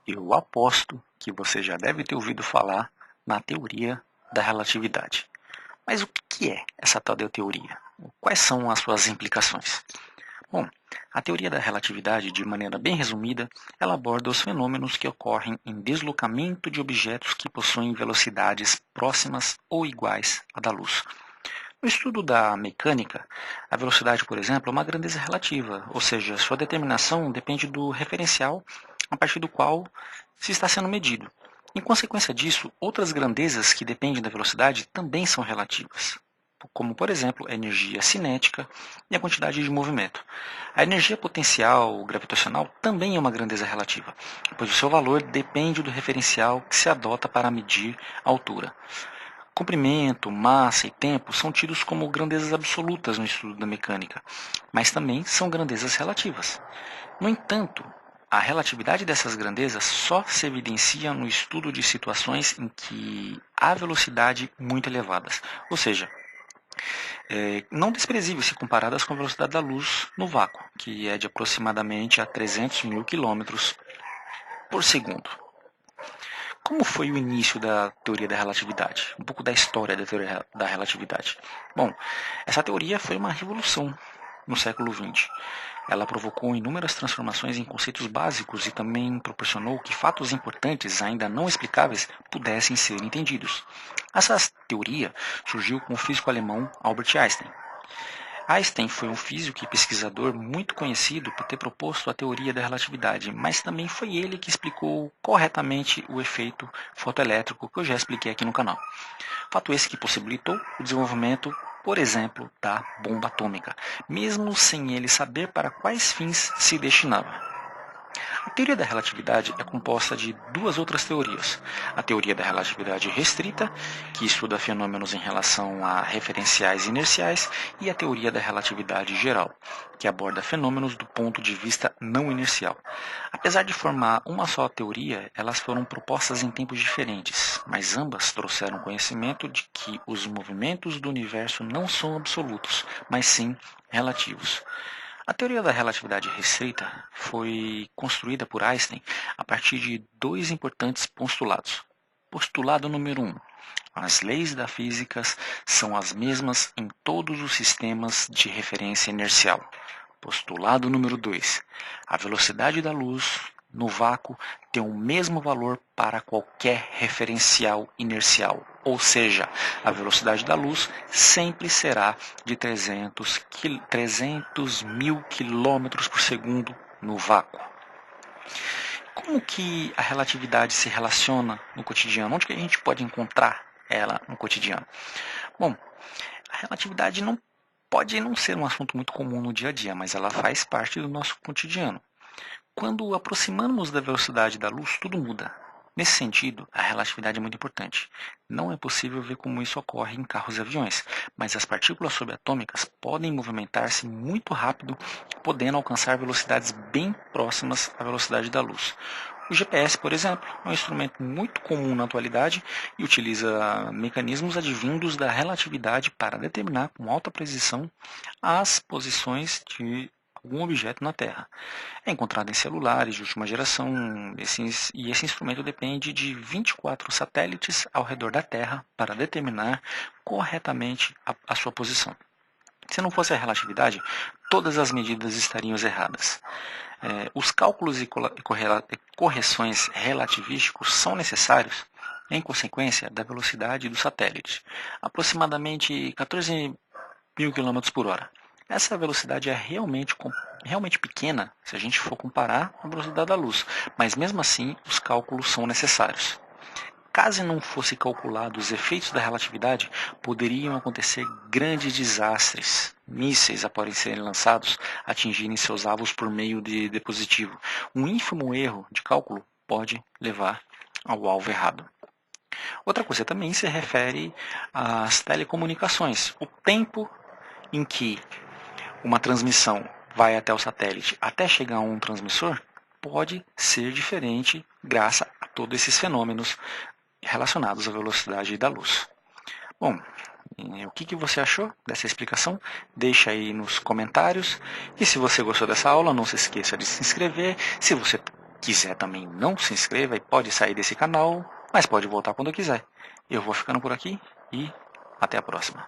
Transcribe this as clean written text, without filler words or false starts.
Eu aposto que você já deve ter ouvido falar na teoria da relatividade. Mas o que é essa tal de teoria? Quais são as suas implicações? Bom, a teoria da relatividade, de maneira bem resumida, ela aborda os fenômenos que ocorrem em deslocamento de objetos que possuem velocidades próximas ou iguais à da luz. No estudo da mecânica, a velocidade, por exemplo, é uma grandeza relativa, ou seja, sua determinação depende do referencial a partir do qual se está sendo medido. Em consequência disso, outras grandezas que dependem da velocidade também são relativas, como, por exemplo, a energia cinética e a quantidade de movimento. A energia potencial gravitacional também é uma grandeza relativa, pois o seu valor depende do referencial que se adota para medir a altura. Comprimento, massa e tempo são tidos como grandezas absolutas no estudo da mecânica, mas também são grandezas relativas. No entanto, a relatividade dessas grandezas só se evidencia no estudo de situações em que há velocidade muito elevadas, ou seja, não desprezíveis se comparadas com a velocidade da luz no vácuo, que é de aproximadamente a 300 mil quilômetros por segundo. Como foi o início da teoria da relatividade? Um pouco da história da teoria da relatividade. Bom, essa teoria foi uma revolução no século XX. Ela provocou inúmeras transformações em conceitos básicos e também proporcionou que fatos importantes, ainda não explicáveis, pudessem ser entendidos. Essa teoria surgiu com o físico alemão Albert Einstein. Einstein foi um físico e pesquisador muito conhecido por ter proposto a teoria da relatividade, mas também foi ele que explicou corretamente o efeito fotoelétrico que eu já expliquei aqui no canal. Fato esse que possibilitou o desenvolvimento, por exemplo, da bomba atômica, mesmo sem ele saber para quais fins se destinava. A teoria da relatividade é composta de duas outras teorias. A teoria da relatividade restrita, que estuda fenômenos em relação a referenciais inerciais, e a teoria da relatividade geral, que aborda fenômenos do ponto de vista não inercial. Apesar de formar uma só teoria, elas foram propostas em tempos diferentes, mas ambas trouxeram conhecimento de que os movimentos do universo não são absolutos, mas sim relativos. A teoria da relatividade restrita foi construída por Einstein a partir de dois importantes postulados. Postulado número 1. As leis da física são as mesmas em todos os sistemas de referência inercial. Postulado número 2. A velocidade da luz no vácuo tem o mesmo valor para qualquer referencial inercial, ou seja, a velocidade da luz sempre será de 300 mil quilômetros por segundo no vácuo. Como que a relatividade se relaciona no cotidiano? Onde que a gente pode encontrar ela no cotidiano? Bom, a relatividade não pode não ser um assunto muito comum no dia a dia, mas ela faz parte do nosso cotidiano. Quando aproximamos da velocidade da luz, tudo muda. Nesse sentido, a relatividade é muito importante. Não é possível ver como isso ocorre em carros e aviões, mas as partículas subatômicas podem movimentar-se muito rápido, podendo alcançar velocidades bem próximas à velocidade da luz. O GPS, por exemplo, é um instrumento muito comum na atualidade e utiliza mecanismos advindos da relatividade para determinar com alta precisão as posições de algum objeto na Terra. É encontrado em celulares de última geração e esse instrumento depende de 24 satélites ao redor da Terra para determinar corretamente a sua posição. Se não fosse a relatividade, todas as medidas estariam erradas. Os cálculos e correções relativísticos são necessários em consequência da velocidade do satélite, aproximadamente 14 mil km por hora. Essa velocidade é realmente pequena se a gente for comparar a velocidade da luz, mas mesmo assim os cálculos são necessários. Caso não fossem calculados os efeitos da relatividade, poderiam acontecer grandes desastres. Mísseis, após serem lançados, atingirem seus alvos por meio de dispositivo. Um ínfimo erro de cálculo pode levar ao alvo errado. Outra coisa também se refere às telecomunicações. O tempo em que uma transmissão vai até o satélite até chegar a um transmissor pode ser diferente graças a todos esses fenômenos relacionados à velocidade da luz. Bom, o que você achou dessa explicação? Deixa aí nos comentários. E se você gostou dessa aula, não se esqueça de se inscrever. Se você quiser também não se inscreva e pode sair desse canal, mas pode voltar quando quiser. Eu vou ficando por aqui e até a próxima.